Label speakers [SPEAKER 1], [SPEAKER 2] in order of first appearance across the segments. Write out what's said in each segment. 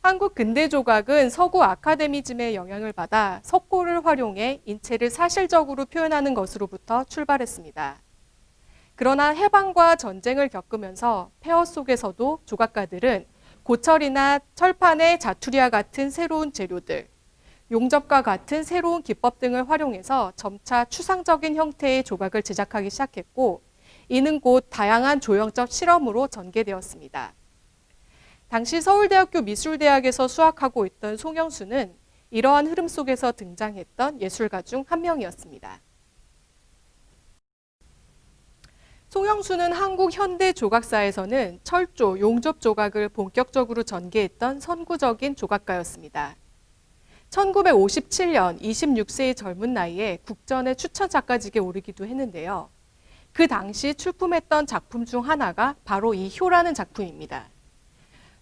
[SPEAKER 1] 한국 근대 조각은 서구 아카데미즘의 영향을 받아 석고를 활용해 인체를 사실적으로 표현하는 것으로부터 출발했습니다. 그러나 해방과 전쟁을 겪으면서 폐허 속에서도 조각가들은 고철이나 철판의 자투리와 같은 새로운 재료들, 용접과 같은 새로운 기법 등을 활용해서 점차 추상적인 형태의 조각을 제작하기 시작했고, 이는 곧 다양한 조형적 실험으로 전개되었습니다. 당시 서울대학교 미술대학에서 수학하고 있던 송영수는 이러한 흐름 속에서 등장했던 예술가 중 한 명이었습니다. 송영수는 한국 현대 조각사에서는 철조, 용접 조각을 본격적으로 전개했던 선구적인 조각가였습니다. 1957년 26세의 젊은 나이에 국전의 추천 작가직에 오르기도 했는데요. 그 당시 출품했던 작품 중 하나가 바로 이 효라는 작품입니다.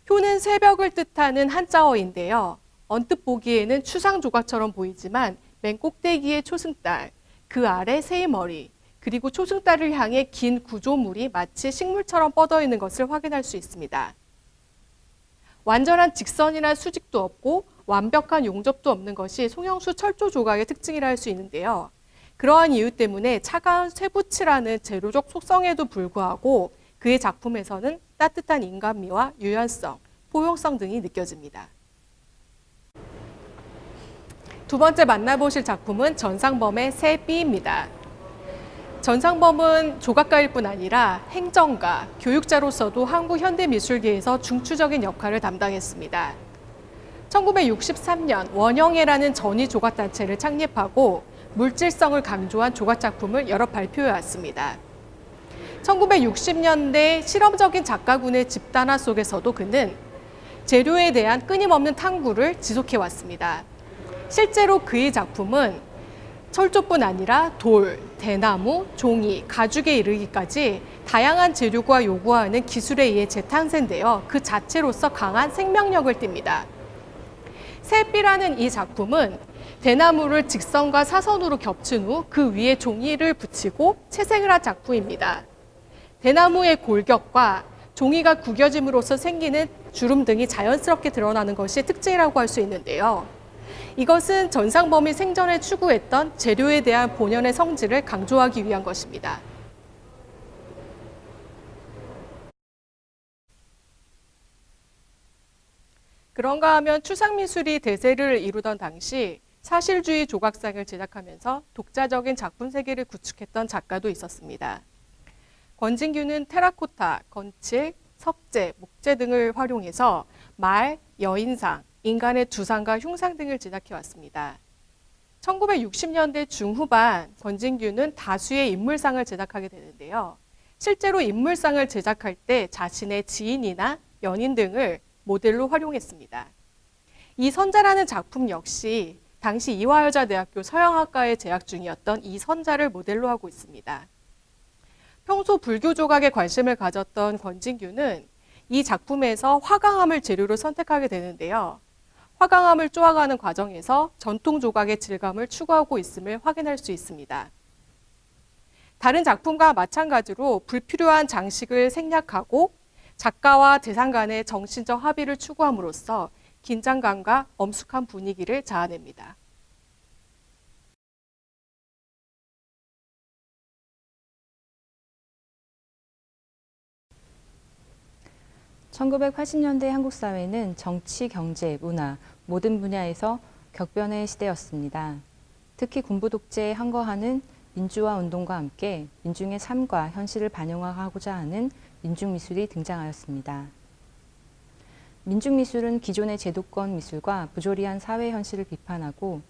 [SPEAKER 1] 효는 새벽을 뜻하는 한자어인데요. 언뜻 보기에는 추상 조각처럼 보이지만 맨 꼭대기에 초승달, 그 아래 새의 머리, 그리고 초승달을 향해 긴 구조물이 마치 식물처럼 뻗어 있는 것을 확인할 수 있습니다. 완전한 직선이나 수직도 없고 완벽한 용접도 없는 것이 송영수 철조 조각의 특징이라 할 수 있는데요. 그러한 이유 때문에 차가운 쇠붙이라는 재료적 속성에도 불구하고 그의 작품에서는 따뜻한 인간미와 유연성, 포용성 등이 느껴집니다. 두 번째 만나보실 작품은 전상범의 새 B입니다. 전상범은 조각가일 뿐 아니라 행정가, 교육자로서도 한국 현대미술계에서 중추적인 역할을 담당했습니다. 1963년 원영회라는 전위 조각단체를 창립하고 물질성을 강조한 조각작품을 여러 발표해왔습니다. 1960년대 실험적인 작가군의 집단화 속에서도 그는 재료에 대한 끊임없는 탐구를 지속해왔습니다. 실제로 그의 작품은 철조뿐 아니라 돌, 대나무, 종이, 가죽에 이르기까지 다양한 재료가 요구하는 기술에 의해 재탄생되어 그 자체로서 강한 생명력을 띱니다. 새비라는 이 작품은 대나무를 직선과 사선으로 겹친 후 그 위에 종이를 붙이고 채색을 한 작품입니다. 대나무의 골격과 종이가 구겨짐으로써 생기는 주름 등이 자연스럽게 드러나는 것이 특징이라고 할 수 있는데요. 이것은 전상범이 생전에 추구했던 재료에 대한 본연의 성질을 강조하기 위한 것입니다. 그런가 하면 추상미술이 대세를 이루던 당시 사실주의 조각상을 제작하면서 독자적인 작품 세계를 구축했던 작가도 있었습니다. 권진규는 테라코타, 건칠, 석재, 목재 등을 활용해서 말, 여인상, 인간의 두상과 흉상 등을 제작해왔습니다. 1960년대 중후반 권진규는 다수의 인물상을 제작하게 되는데요. 실제로 인물상을 제작할 때 자신의 지인이나 연인 등을 모델로 활용했습니다. 이 선자라는 작품 역시 당시 이화여자대학교 서양학과에 재학 중이었던 이 선자를 모델로 하고 있습니다. 평소 불교 조각에 관심을 가졌던 권진규는 이 작품에서 화강암을 재료로 선택하게 되는데요. 화강암을 쪼아가는 과정에서 전통 조각의 질감을 추구하고 있음을 확인할 수 있습니다. 다른 작품과 마찬가지로 불필요한 장식을 생략하고 작가와 대상 간의 정신적 합의를 추구함으로써 긴장감과 엄숙한 분위기를 자아냅니다.
[SPEAKER 2] (1980년대) 한국 사회는 정치, 경제, 문화 모든 분야에서 격변의 시대였습니다. 특히 군부 독재에 항거하는 민주화 운동과 함께 민중의 삶과 현실을 반영하고자 하는 민중미술이 등장하였습니다. 민중미술은 기존의 제도권 미술과 부조리한 사회 현실을 비판하고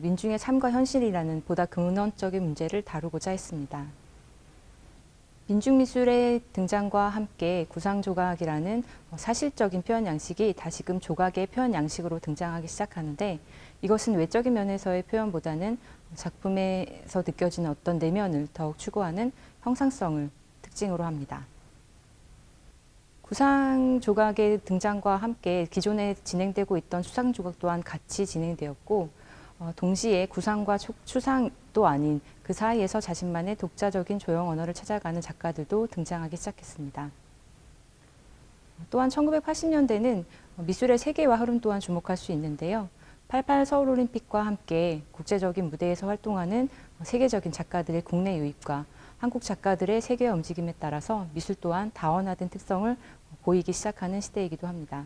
[SPEAKER 2] 민중의 삶과 현실이라는 보다 근원적인 문제를 다루고자 했습니다. 민중미술의 등장과 함께 구상조각이라는 사실적인 표현 양식이 다시금 조각의 표현 양식으로 등장하기 시작하는데, 이것은 외적인 면에서의 표현보다는 작품에서 느껴지는 어떤 내면을 더욱 추구하는 형상성을 특징으로 합니다. 구상조각의 등장과 함께 기존에 진행되고 있던 추상조각 또한 같이 진행되었고, 동시에 구상과 추상도 아닌 그 사이에서 자신만의 독자적인 조형 언어를 찾아가는 작가들도 등장하기 시작했습니다. 또한 1980년대는 미술의 세계화 흐름 또한 주목할 수 있는데요. 88 서울올림픽과 함께 국제적인 무대에서 활동하는 세계적인 작가들의 국내 유입과 한국 작가들의 세계 움직임에 따라서 미술 또한 다원화된 특성을 보이기 시작하는 시대이기도 합니다.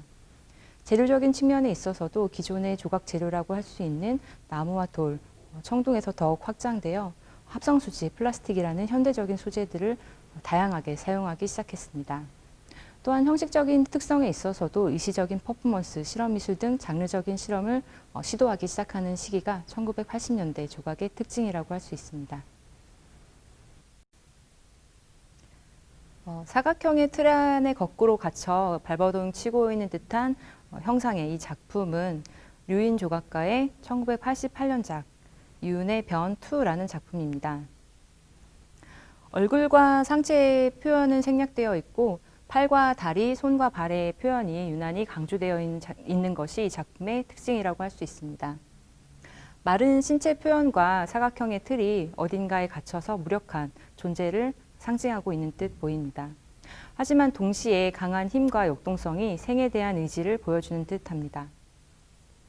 [SPEAKER 2] 재료적인 측면에 있어서도 기존의 조각 재료라고 할 수 있는 나무와 돌, 청동에서 더욱 확장되어 합성수지, 플라스틱이라는 현대적인 소재들을 다양하게 사용하기 시작했습니다. 또한 형식적인 특성에 있어서도 의시적인 퍼포먼스, 실험미술 등 장르적인 실험을 시도하기 시작하는 시기가 1980년대 조각의 특징이라고 할 수 있습니다. 사각형의 틀 안에 거꾸로 갇혀 발버둥 치고 있는 듯한 형상의 이 작품은 류인 조각가의 1988년작 윤의 변2라는 작품입니다. 얼굴과 상체의 표현은 생략되어 있고 팔과 다리, 손과 발의 표현이 유난히 강조되어 있는 것이 이 작품의 특징이라고 할 수 있습니다. 마른 신체 표현과 사각형의 틀이 어딘가에 갇혀서 무력한 존재를 상징하고 있는 듯 보입니다. 하지만 동시에 강한 힘과 역동성이 생에 대한 의지를 보여주는 듯합니다.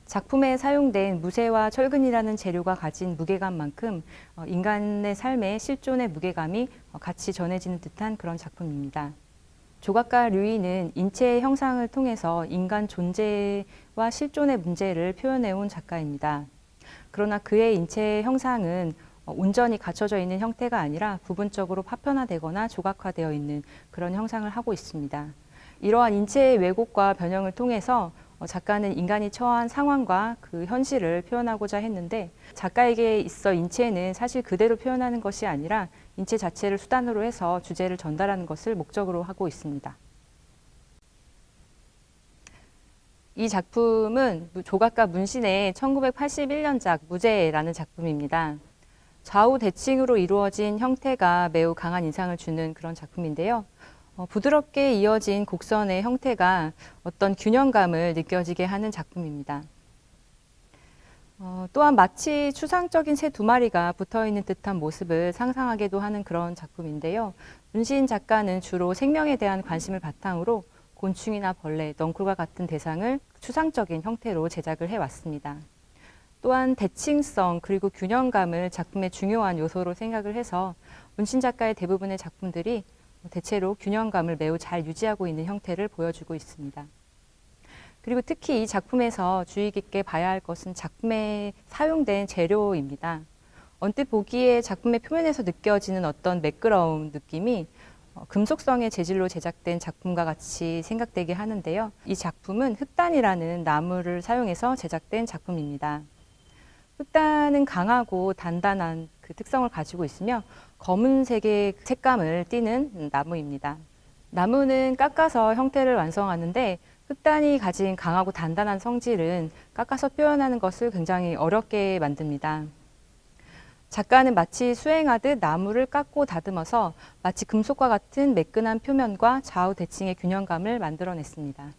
[SPEAKER 2] 작품에 사용된 무쇠와 철근이라는 재료가 가진 무게감만큼 인간의 삶의 실존의 무게감이 같이 전해지는 듯한 그런 작품입니다. 조각가 류이는 인체의 형상을 통해서 인간 존재와 실존의 문제를 표현해온 작가입니다. 그러나 그의 인체의 형상은 온전히 갖춰져 있는 형태가 아니라 부분적으로 파편화되거나 조각화되어 있는 그런 형상을 하고 있습니다. 이러한 인체의 왜곡과 변형을 통해서 작가는 인간이 처한 상황과 그 현실을 표현하고자 했는데 작가에게 있어 인체는 사실 그대로 표현하는 것이 아니라 인체 자체를 수단으로 해서 주제를 전달하는 것을 목적으로 하고 있습니다. 이 작품은 조각가 문신의 1981년작 무제라는 작품입니다. 좌우 대칭으로 이루어진 형태가 매우 강한 인상을 주는 그런 작품인데요. 부드럽게 이어진 곡선의 형태가 어떤 균형감을 느껴지게 하는 작품입니다. 또한 마치 추상적인 새 두 마리가 붙어있는 듯한 모습을 상상하게도 하는 그런 작품인데요. 문신 작가는 주로 생명에 대한 관심을 바탕으로 곤충이나 벌레, 넝쿨과 같은 대상을 추상적인 형태로 제작을 해왔습니다. 또한 대칭성 그리고 균형감을 작품의 중요한 요소로 생각을 해서 문신 작가의 대부분의 작품들이 대체로 균형감을 매우 잘 유지하고 있는 형태를 보여주고 있습니다. 그리고 특히 이 작품에서 주의 깊게 봐야 할 것은 작품에 사용된 재료입니다. 언뜻 보기에 작품의 표면에서 느껴지는 어떤 매끄러움 느낌이 금속성의 재질로 제작된 작품과 같이 생각되게 하는데요. 이 작품은 흑단이라는 나무를 사용해서 제작된 작품입니다. 흑단은 강하고 단단한 그 특성을 가지고 있으며 검은색의 색감을 띠는 나무입니다. 나무는 깎아서 형태를 완성하는데 흑단이 가진 강하고 단단한 성질은 깎아서 표현하는 것을 굉장히 어렵게 만듭니다. 작가는 마치 수행하듯 나무를 깎고 다듬어서 마치 금속과 같은 매끈한 표면과 좌우 대칭의 균형감을 만들어냈습니다.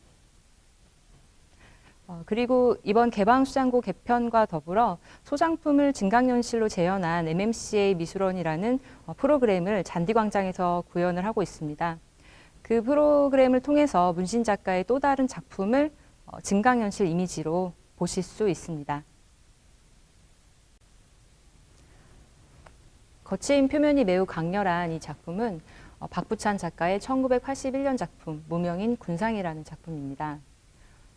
[SPEAKER 2] 그리고 이번 개방수장고 개편과 더불어 소장품을 증강연실로 재현한 MMCA 미술원이라는 프로그램을 잔디광장에서 구현을 하고 있습니다. 그 프로그램을 통해서 문신 작가의 또 다른 작품을 증강연실 이미지로 보실 수 있습니다. 거친 표면이 매우 강렬한 이 작품은 박부찬 작가의 1981년 작품 무명인 군상이라는 작품입니다.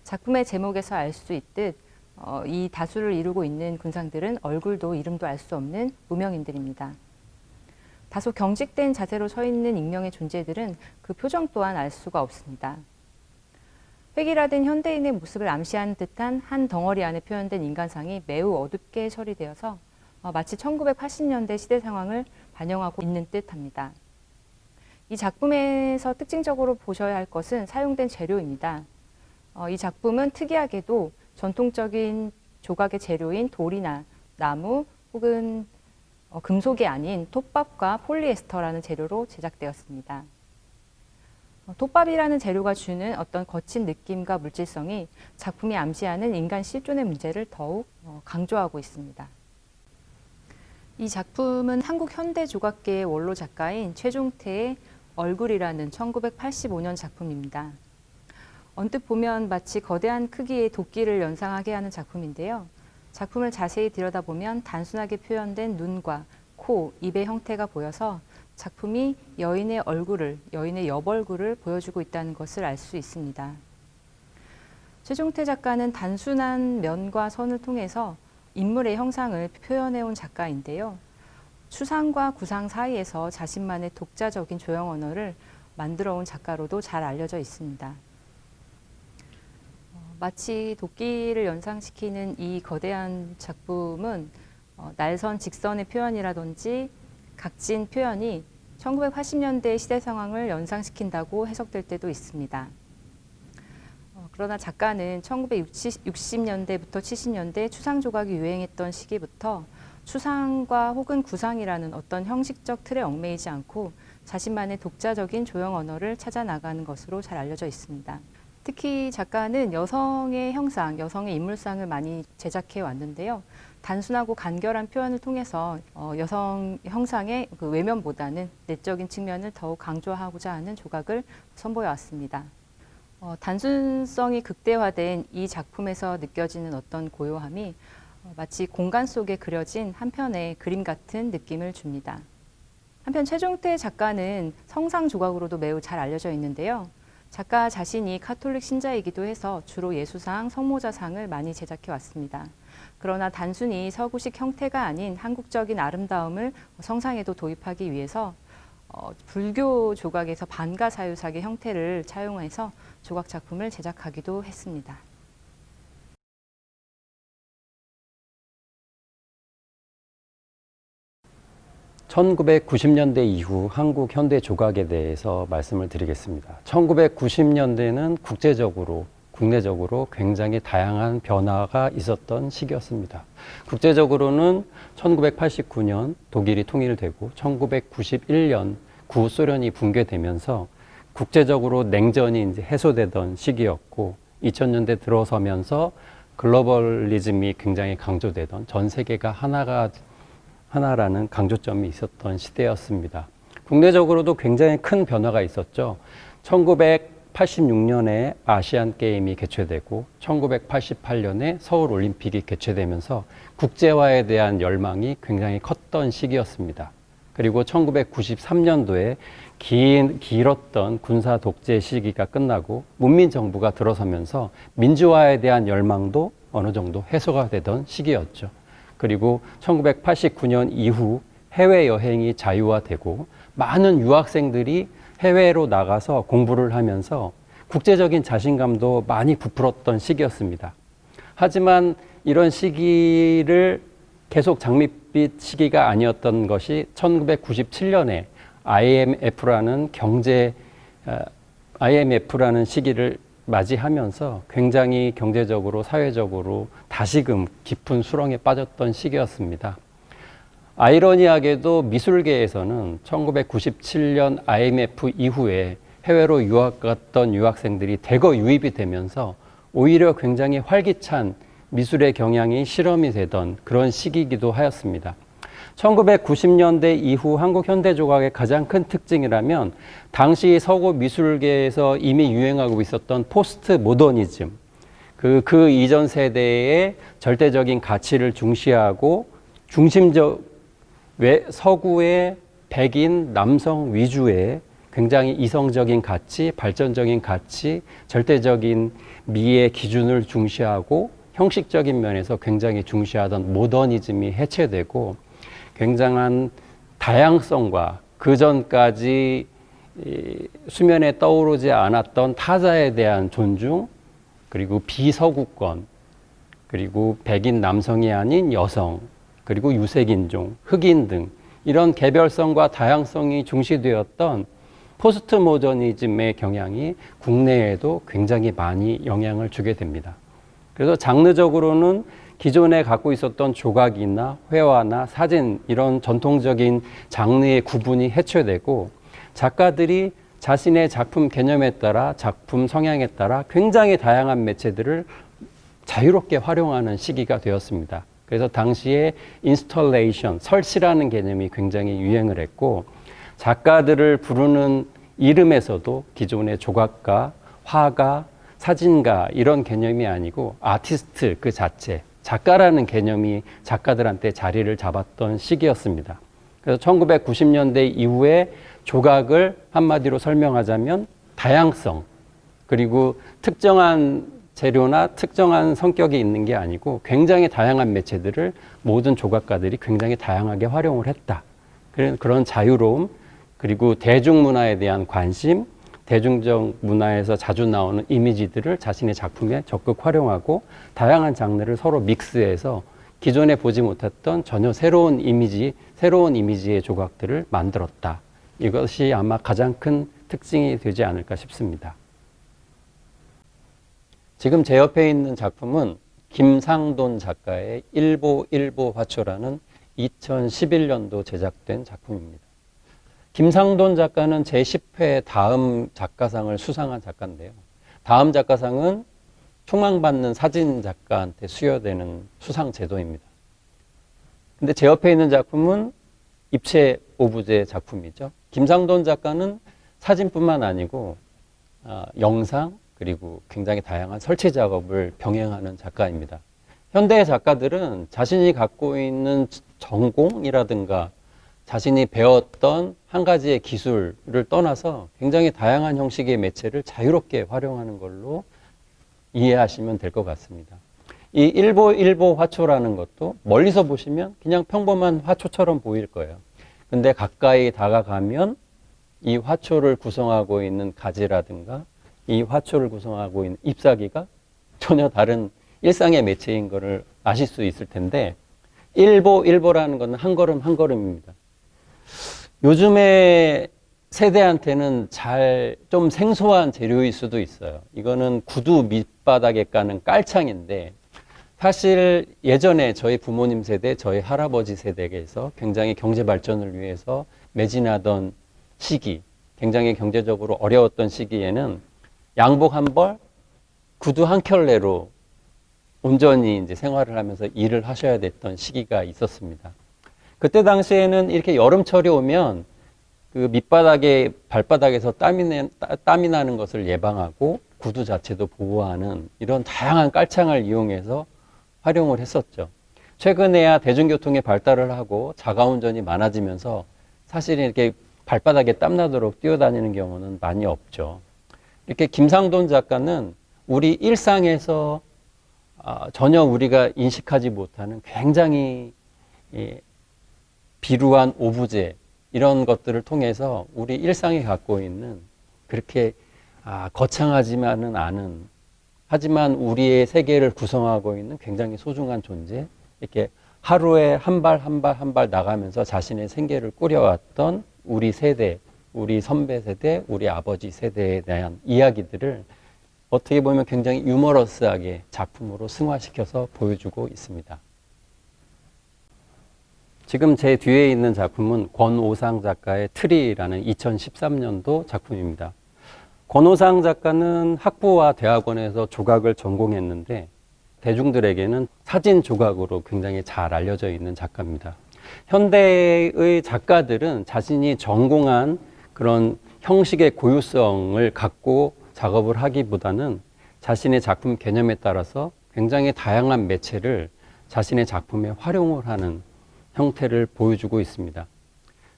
[SPEAKER 2] 작품의 제목에서 알 수 있듯 이 다수를 이루고 있는 군상들은 얼굴도 이름도 알 수 없는 무명인들입니다. 다소 경직된 자세로 서 있는 익명의 존재들은 그 표정 또한 알 수가 없습니다. 획일화된 현대인의 모습을 암시하는 듯한 한 덩어리 안에 표현된 인간상이 매우 어둡게 처리되어서 마치 1980년대 시대 상황을 반영하고 있는 듯합니다. 이 작품에서 특징적으로 보셔야 할 것은 사용된 재료입니다. 이 작품은 특이하게도 전통적인 조각의 재료인 돌이나 나무 혹은 금속이 아닌 톱밥과 폴리에스터라는 재료로 제작되었습니다. 톱밥이라는 재료가 주는 어떤 거친 느낌과 물질성이 작품이 암시하는 인간 실존의 문제를 더욱 강조하고 있습니다. 이 작품은 한국 현대 조각계의 원로 작가인 최종태의 얼굴이라는 1985년 작품입니다. 언뜻 보면 마치 거대한 크기의 도끼를 연상하게 하는 작품인데요. 작품을 자세히 들여다보면 단순하게 표현된 눈과 코, 입의 형태가 보여서 작품이 여인의 여벌구를 보여주고 있다는 것을 알 수 있습니다. 최종태 작가는 단순한 면과 선을 통해서 인물의 형상을 표현해온 작가인데요. 추상과 구상 사이에서 자신만의 독자적인 조형 언어를 만들어온 작가로도 잘 알려져 있습니다. 마치 도끼를 연상시키는 이 거대한 작품은 날선 직선의 표현이라든지 각진 표현이 1980년대 시대 상황을 연상시킨다고 해석될 때도 있습니다. 그러나 작가는 1960년대부터 70년대 추상 조각이 유행했던 시기부터 추상과 혹은 구상이라는 어떤 형식적 틀에 얽매이지 않고 자신만의 독자적인 조형 언어를 찾아 나가는 것으로 잘 알려져 있습니다. 특히 작가는 여성의 형상, 여성의 인물상을 많이 제작해 왔는데요. 단순하고 간결한 표현을 통해서 여성 형상의 그 외면보다는 내적인 측면을 더욱 강조하고자 하는 조각을 선보여 왔습니다. 단순성이 극대화된 이 작품에서 느껴지는 어떤 고요함이 마치 공간 속에 그려진 한 편의 그림 같은 느낌을 줍니다. 한편 최종태 작가는 성상 조각으로도 매우 잘 알려져 있는데요. 작가 자신이 카톨릭 신자이기도 해서 주로 예수상, 성모자상을 많이 제작해 왔습니다. 그러나 단순히 서구식 형태가 아닌 한국적인 아름다움을 성상에도 도입하기 위해서 불교 조각에서 반가사유삭의 형태를 차용해서 조각 작품을 제작하기도 했습니다.
[SPEAKER 3] (1990년대) 이후 한국 현대 조각에 대해서 말씀을 드리겠습니다. 1990년대는 국제적으로, 국내적으로 굉장히 다양한 변화가 있었던 시기였습니다. 국제적으로는 1989년 독일이 통일되고 1991년 구소련이 붕괴되면서 국제적으로 냉전이 이제 해소되던 시기였고, 2000년대 들어서면서 글로벌리즘이 굉장히 강조되던, 전 세계가 하나라는 강조점이 있었던 시대였습니다. 국내적으로도 굉장히 큰 변화가 있었죠. 1986년에 아시안 게임이 개최되고 1988년에 서울 올림픽이 개최되면서 국제화에 대한 열망이 굉장히 컸던 시기였습니다. 그리고 1993년도에 길었던 군사 독재 시기가 끝나고 문민정부가 들어서면서 민주화에 대한 열망도 어느 정도 해소가 되던 시기였죠. 그리고 1989년 이후 해외여행이 자유화되고 많은 유학생들이 해외로 나가서 공부를 하면서 국제적인 자신감도 많이 부풀었던 시기였습니다. 하지만 이런 시기를 계속 장밋빛 시기가 아니었던 것이 1997년에 IMF라는 시기를 맞이하면서 굉장히 경제적으로, 사회적으로 다시금 깊은 수렁에 빠졌던 시기였습니다. 아이러니하게도 미술계에서는 1997년 IMF 이후에 해외로 유학 갔던 유학생들이 대거 유입이 되면서 오히려 굉장히 활기찬 미술의 경향이 실험이 되던 그런 시기이기도 하였습니다. 1990년대 이후 한국 현대조각의 가장 큰 특징이라면 당시 서구 미술계에서 이미 유행하고 있었던 포스트 모더니즘, 그 이전 세대의 절대적인 가치를 중시하고 서구의 백인 남성 위주의 굉장히 이성적인 가치, 발전적인 가치, 절대적인 미의 기준을 중시하고 형식적인 면에서 굉장히 중시하던 모더니즘이 해체되고 굉장한 다양성과 그 전까지 수면에 떠오르지 않았던 타자에 대한 존중, 그리고 비서구권, 그리고 백인 남성이 아닌 여성, 그리고 유색인종, 흑인 등 이런 개별성과 다양성이 중시되었던 포스트 모더니즘의 경향이 국내에도 굉장히 많이 영향을 주게 됩니다. 그래서 장르적으로는 기존에 갖고 있었던 조각이나 회화나 사진 이런 전통적인 장르의 구분이 해체되고 작가들이 자신의 작품 개념에 따라, 작품 성향에 따라 굉장히 다양한 매체들을 자유롭게 활용하는 시기가 되었습니다. 그래서 당시에 인스톨레이션, 설치라는 개념이 굉장히 유행을 했고 작가들을 부르는 이름에서도 기존의 조각가, 화가, 사진가 이런 개념이 아니고 아티스트 그 자체, 작가라는 개념이 작가들한테 자리를 잡았던 시기였습니다. 그래서 1990년대 이후에 조각을 한마디로 설명하자면 다양성, 그리고 특정한 재료나 특정한 성격이 있는 게 아니고 굉장히 다양한 매체들을 모든 조각가들이 굉장히 다양하게 활용을 했다. 그런 자유로움, 그리고 대중문화에 대한 관심, 대중적 문화에서 자주 나오는 이미지들을 자신의 작품에 적극 활용하고 다양한 장르를 서로 믹스해서 기존에 보지 못했던 전혀 새로운 이미지의 조각들을 만들었다. 이것이 아마 가장 큰 특징이 되지 않을까 싶습니다. 지금 제 옆에 있는 작품은 김상돈 작가의 일보 화초라는 2011년도 제작된 작품입니다. 김상돈 작가는 제10회 다음 작가상을 수상한 작가인데요. 다음 작가상은 총망받는 사진 작가한테 수여되는 수상 제도입니다. 근데 제 옆에 있는 작품은 입체 오브제 작품이죠. 김상돈 작가는 사진뿐만 아니고 영상 그리고 굉장히 다양한 설치 작업을 병행하는 작가입니다. 현대의 작가들은 자신이 갖고 있는 전공이라든가 자신이 배웠던 한 가지의 기술을 떠나서 굉장히 다양한 형식의 매체를 자유롭게 활용하는 걸로 이해하시면 될 것 같습니다. 이 일보 화초라는 것도 멀리서 보시면 그냥 평범한 화초처럼 보일 거예요. 근데 가까이 다가가면 이 화초를 구성하고 있는 가지라든가 이 화초를 구성하고 있는 잎사귀가 전혀 다른 일상의 매체인 것을 아실 수 있을 텐데 일보라는 것은 한 걸음 한 걸음입니다. 요즘의 세대한테는 좀 생소한 재료일 수도 있어요. 이거는 구두 밑바닥에 까는 깔창인데 사실 예전에 저희 부모님 세대, 저희 할아버지 세대에서 굉장히 경제 발전을 위해서 매진하던 시기, 굉장히 경제적으로 어려웠던 시기에는 양복 한 벌, 구두 한 켤레로 온전히 이제 생활을 하면서 일을 하셔야 됐던 시기가 있었습니다. 그때 당시에는 이렇게 여름철이 오면 그 밑바닥에 발바닥에서 땀이 나는 것을 예방하고 구두 자체도 보호하는 이런 다양한 깔창을 이용해서 활용을 했었죠. 최근에야 대중교통의 발달을 하고 자가운전이 많아지면서 사실 이렇게 발바닥에 땀나도록 뛰어다니는 경우는 많이 없죠. 이렇게 김상돈 작가는 우리 일상에서 전혀 우리가 인식하지 못하는 굉장히 비루한 오브제 이런 것들을 통해서 우리 일상에 갖고 있는 그렇게 거창하지만은 않은 하지만 우리의 세계를 구성하고 있는 굉장히 소중한 존재, 이렇게 하루에 한 발 나가면서 자신의 생계를 꾸려왔던 우리 세대, 우리 선배 세대, 우리 아버지 세대에 대한 이야기들을 어떻게 보면 굉장히 유머러스하게 작품으로 승화시켜서 보여주고 있습니다. 지금 제 뒤에 있는 작품은 권오상 작가의 트리라는 2013년도 작품입니다. 권오상 작가는 학부와 대학원에서 조각을 전공했는데 대중들에게는 사진 조각으로 굉장히 잘 알려져 있는 작가입니다. 현대의 작가들은 자신이 전공한 그런 형식의 고유성을 갖고 작업을 하기보다는 자신의 작품 개념에 따라서 굉장히 다양한 매체를 자신의 작품에 활용을 하는 형태를 보여주고 있습니다.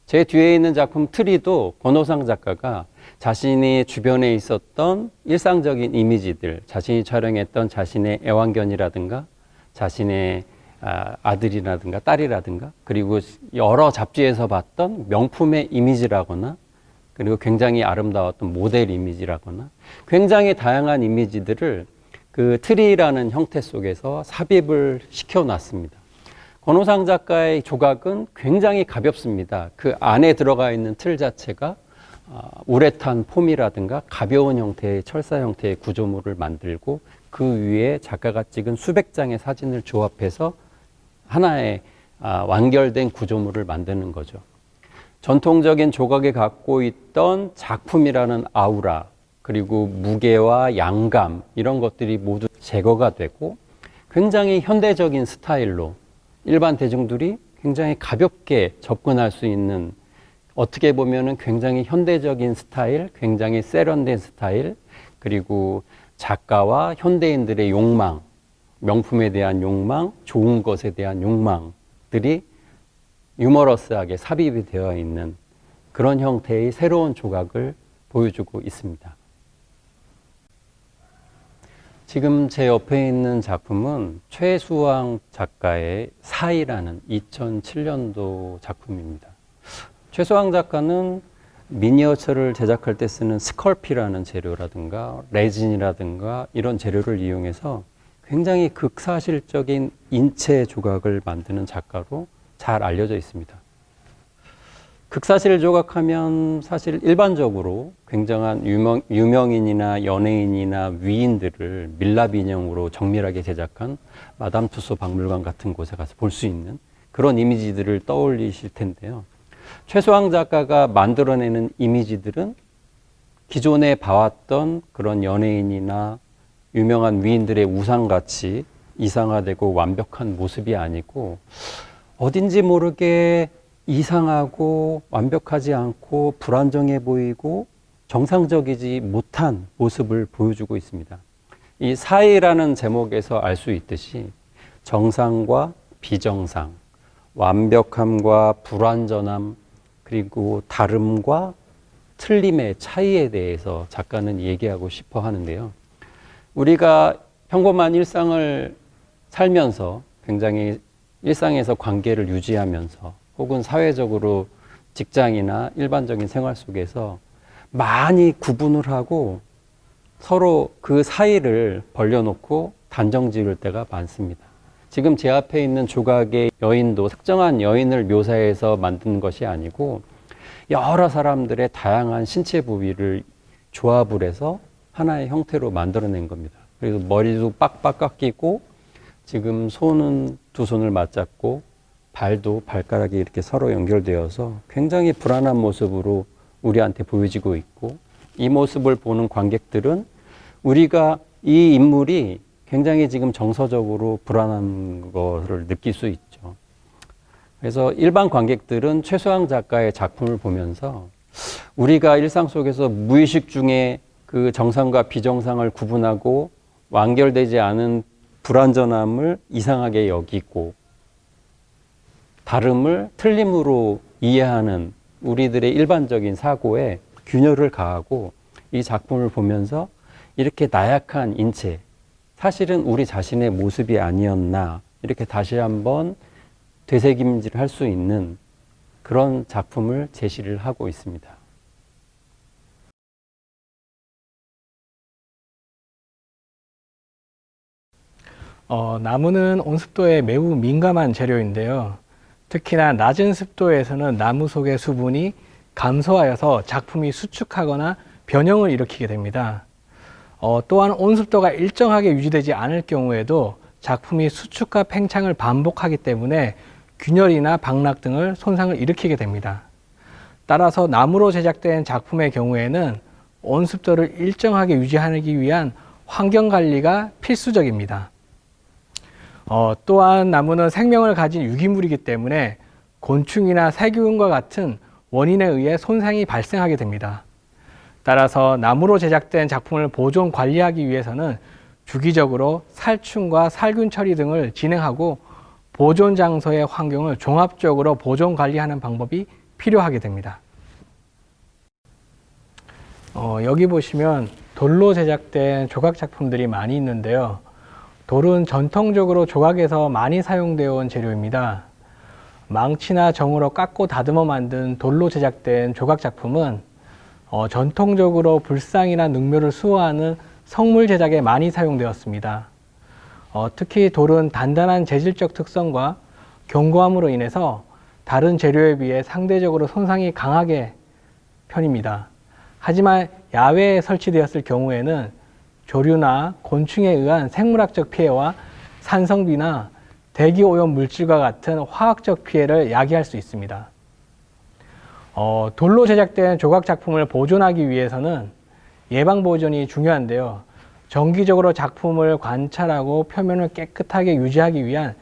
[SPEAKER 3] 제 뒤에 있는 작품 트리도 권오상 작가가 자신이 주변에 있었던 일상적인 이미지들, 자신이 촬영했던 자신의 애완견이라든가 자신의 아들이라든가 딸이라든가 그리고 여러 잡지에서 봤던 명품의 이미지라거나 그리고 굉장히 아름다웠던 모델 이미지라거나 굉장히 다양한 이미지들을 그 트리라는 형태 속에서 삽입을 시켜놨습니다. 권오상 작가의 조각은 굉장히 가볍습니다. 그 안에 들어가 있는 틀 자체가 우레탄 폼이라든가 가벼운 형태의 철사 형태의 구조물을 만들고 그 위에 작가가 찍은 수백 장의 사진을 조합해서 하나의 완결된 구조물을 만드는 거죠. 전통적인 조각이 갖고 있던 작품이라는 아우라 그리고 무게와 양감 이런 것들이 모두 제거가 되고 굉장히 현대적인 스타일로 일반 대중들이 굉장히 가볍게 접근할 수 있는 어떻게 보면은 굉장히 현대적인 스타일, 굉장히 세련된 스타일, 그리고 작가와 현대인들의 욕망, 명품에 대한 욕망, 좋은 것에 대한 욕망들이 유머러스하게 삽입이 되어 있는 그런 형태의 새로운 조각을 보여주고 있습니다. 지금 제 옆에 있는 작품은 최수왕 작가의 사이라는 2007년도 작품입니다. 최수왕 작가는 미니어처를 제작할 때 쓰는 스컬피라는 재료라든가 레진이라든가 이런 재료를 이용해서 굉장히 극사실적인 인체 조각을 만드는 작가로 잘 알려져 있습니다. 극사실 조각하면 사실 일반적으로 굉장한 유명인이나 연예인이나 위인들을 밀랍 인형으로 정밀하게 제작한 마담 투소 박물관 같은 곳에 가서 볼 수 있는 그런 이미지들을 떠올리실 텐데요. 최수왕 작가가 만들어내는 이미지들은 기존에 봐왔던 그런 연예인이나 유명한 위인들의 우상같이 이상화되고 완벽한 모습이 아니고 어딘지 모르게 이상하고 완벽하지 않고 불안정해 보이고 정상적이지 못한 모습을 보여주고 있습니다. 이 사이라는 제목에서 알 수 있듯이 정상과 비정상, 완벽함과 불완전함, 그리고 다름과 틀림의 차이에 대해서 작가는 얘기하고 싶어 하는데요. 우리가 평범한 일상을 살면서 굉장히 일상에서 관계를 유지하면서 혹은 사회적으로 직장이나 일반적인 생활 속에서 많이 구분을 하고 서로 그 사이를 벌려놓고 단정 지을 때가 많습니다. 지금 제 앞에 있는 조각의 여인도 특정한 여인을 묘사해서 만든 것이 아니고 여러 사람들의 다양한 신체 부위를 조합을 해서 하나의 형태로 만들어낸 겁니다. 그래서 머리도 빡빡 깎이고 지금 손은 두 손을 맞잡고 발도 발가락이 이렇게 서로 연결되어서 굉장히 불안한 모습으로 우리한테 보여지고 있고 이 모습을 보는 관객들은 우리가 이 인물이 굉장히 지금 정서적으로 불안한 것을 느낄 수 있죠. 그래서 일반 관객들은 최수왕 작가의 작품을 보면서 우리가 일상 속에서 무의식 중에 그 정상과 비정상을 구분하고 완결되지 않은 불완전함을 이상하게 여기고 다름을 틀림으로 이해하는 우리들의 일반적인 사고에 균열을 가하고 이 작품을 보면서 이렇게 나약한 인체, 사실은 우리 자신의 모습이 아니었나 이렇게 다시 한번 되새김질을 할 수 있는 그런 작품을 제시를 하고 있습니다.
[SPEAKER 4] 나무는 온습도에 매우 민감한 재료인데요. 특히나 낮은 습도에서는 나무 속의 수분이 감소하여서 작품이 수축하거나 변형을 일으키게 됩니다. 또한 온습도가 일정하게 유지되지 않을 경우에도 작품이 수축과 팽창을 반복하기 때문에 균열이나 박락 등을 손상을 일으키게 됩니다. 따라서 나무로 제작된 작품의 경우에는 온습도를 일정하게 유지하기 위한 환경관리가 필수적입니다. 또한 나무는 생명을 가진 유기물이기 때문에 곤충이나 세균과 같은 원인에 의해 손상이 발생하게 됩니다. 따라서 나무로 제작된 작품을 보존 관리하기 위해서는 주기적으로 살충과 살균 처리 등을 진행하고 보존 장소의 환경을 종합적으로 보존 관리하는 방법이 필요하게 됩니다. 여기 보시면 돌로 제작된 조각 작품들이 많이 있는데요. 돌은 전통적으로 조각에서 많이 사용되어 온 재료입니다. 망치나 정으로 깎고 다듬어 만든 돌로 제작된 조각 작품은 전통적으로 불상이나 능묘를 수호하는 성물 제작에 많이 사용되었습니다. 특히 돌은 단단한 재질적 특성과 견고함으로 인해서 다른 재료에 비해 상대적으로 손상이 강하게 편입니다. 하지만 야외에 설치되었을 경우에는 조류나 곤충에 의한 생물학적 피해와 산성비나 대기 오염 물질과 같은 화학적 피해를 야기할 수 있습니다. 돌로 제작된 조각 작품을 보존하기 위해서는 예방 보존이 중요한데요. 정기적으로 작품을 관찰하고 표면을 깨끗하게 유지하기 위한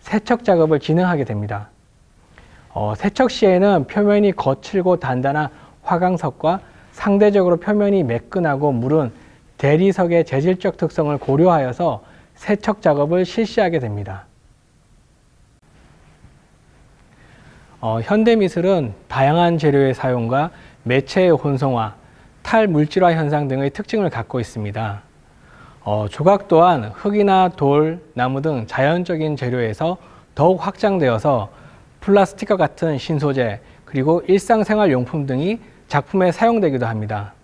[SPEAKER 4] 세척 작업을 진행하게 됩니다. 세척 시에는 표면이 거칠고 단단한 화강석과 상대적으로 표면이 매끈하고 물은 대리석의 재질적 특성을 고려하여서 세척 작업을 실시하게 됩니다. 현대미술은 다양한 재료의 사용과 매체의 혼성화, 탈물질화 현상 등의 특징을 갖고 있습니다. 조각 또한 흙이나 돌, 나무 등 자연적인 재료에서 더욱 확장되어서 플라스틱과 같은 신소재, 그리고 일상생활용품 등이 작품에 사용되기도 합니다.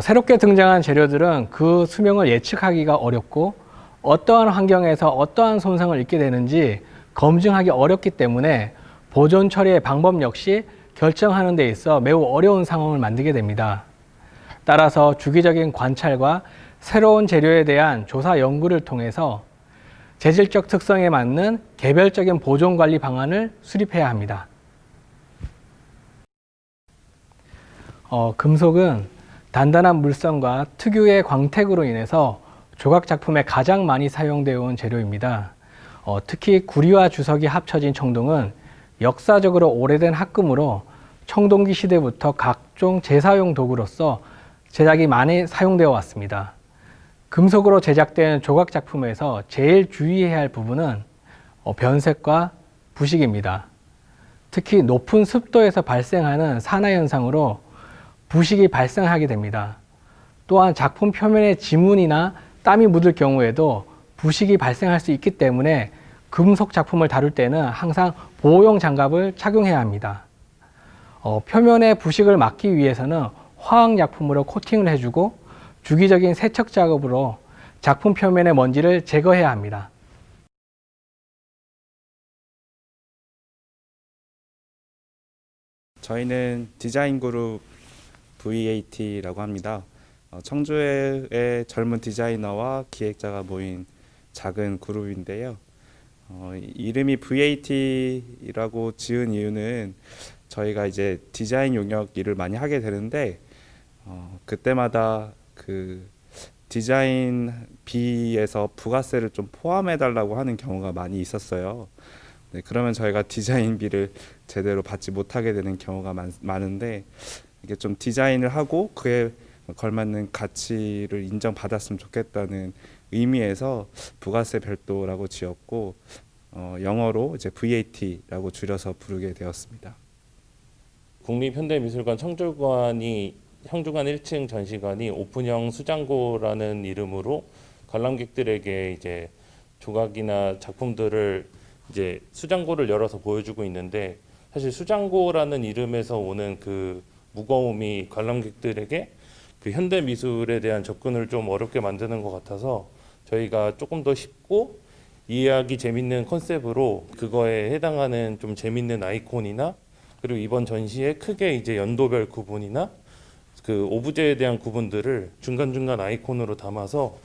[SPEAKER 4] 새롭게 등장한 재료들은 그 수명을 예측하기가 어렵고 어떠한 환경에서 어떠한 손상을 입게 되는지 검증하기 어렵기 때문에 보존 처리의 방법 역시 결정하는 데 있어 매우 어려운 상황을 만들게 됩니다. 따라서 주기적인 관찰과 새로운 재료에 대한 조사 연구를 통해서 재질적 특성에 맞는 개별적인 보존 관리 방안을 수립해야 합니다. 금속은 단단한 물성과 특유의 광택으로 인해서 조각 작품에 가장 많이 사용되어 온 재료입니다. 특히 구리와 주석이 합쳐진 청동은 역사적으로 오래된 합금으로 청동기 시대부터 각종 제사용 도구로서 제작이 많이 사용되어 왔습니다. 금속으로 제작된 조각 작품에서 제일 주의해야 할 부분은 변색과 부식입니다. 특히 높은 습도에서 발생하는 산화 현상으로 부식이 발생하게 됩니다. 또한 작품 표면에 지문이나 땀이 묻을 경우에도 부식이 발생할 수 있기 때문에 금속 작품을 다룰 때는 항상 보호용 장갑을 착용해야 합니다. 표면의 부식을 막기 위해서는 화학약품으로 코팅을 해주고 주기적인 세척 작업으로 작품 표면의 먼지를 제거해야 합니다.
[SPEAKER 5] 저희는 디자인 그룹 VAT라고 합니다. 청주의 젊은 디자이너와 기획자가 모인 작은 그룹인데요. 이름이 VAT라고 지은 이유는 저희가 이제 디자인 용역 일을 많이 하게 되는데 그때마다 그 디자인비에서 부가세를 좀 포함해 달라고 하는 경우가 많이 있었어요. 네, 그러면 저희가 디자인비를 제대로 받지 못하게 되는 경우가 많은데 이게 좀 디자인을 하고 그에 걸맞는 가치를 인정받았으면 좋겠다는 의미에서 부가세 별도라고 지었고 영어로 이제 VAT라고 줄여서 부르게 되었습니다.
[SPEAKER 6] 국립현대미술관 형주관 1층 전시관이 오픈형 수장고라는 이름으로 관람객들에게 이제 조각이나 작품들을 이제 수장고를 열어서 보여주고 있는데 사실 수장고라는 이름에서 오는 그 무거움이 관람객들에게 그 현대 미술에 대한 접근을 좀 어렵게 만드는 것 같아서 저희가 조금 더 쉽고 이해하기 재밌는 컨셉으로 그거에 해당하는 좀 재밌는 아이콘이나 그리고 이번 전시에 크게 이제 연도별 구분이나 그 오브제에 대한 구분들을 중간중간 아이콘으로 담아서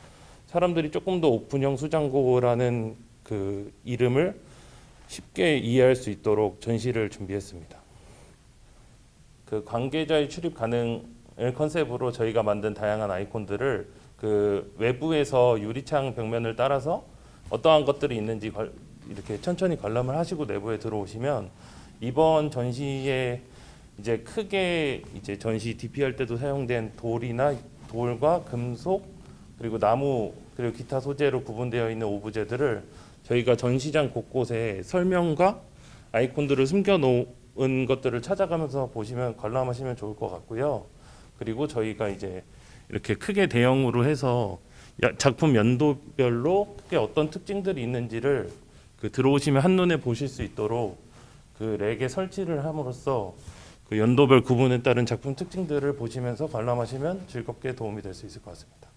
[SPEAKER 6] 사람들이 조금 더 오픈형 수장고라는 그 이름을 쉽게 이해할 수 있도록 전시를 준비했습니다. 그 관계자의 출입 가능을 컨셉으로 저희가 만든 다양한 아이콘들을 그 외부에서 유리창 벽면을 따라서 어떠한 것들이 있는지 이렇게 천천히 관람을 하시고 내부에 들어오시면 이번 전시에 이제 크게 이제 전시 DP할 때도 사용된 돌과 금속 그리고 나무 그리고 기타 소재로 구분되어 있는 오브제들을 저희가 전시장 곳곳에 설명과 아이콘들을 숨겨놓은 것들을 찾아가면서 보시면 관람하시면 좋을 것 같고요. 그리고 저희가 이제 이렇게 크게 대형으로 해서 작품 연도별로 크게 어떤 특징들이 있는지를 그 들어오시면 한눈에 보실 수 있도록 그 렉에 설치를 함으로써 그 연도별 구분에 따른 작품 특징들을 보시면서 관람하시면 즐겁게 도움이 될 수 있을 것 같습니다.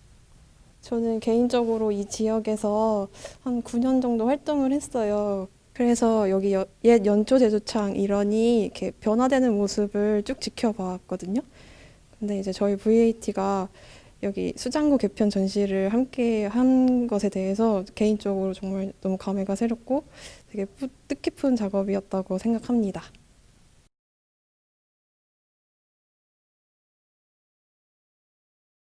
[SPEAKER 7] 저는 개인적으로 이 지역에서 한 9년 정도 활동을 했어요. 그래서 여기 옛 연초 제조창 일원이 이렇게 변화되는 모습을 쭉 지켜봤거든요. 근데 이제 저희 VAT가 여기 수장고 개편 전시를 함께 한 것에 대해서 개인적으로 정말 너무 감회가 새롭고 되게 뜻깊은 작업이었다고 생각합니다.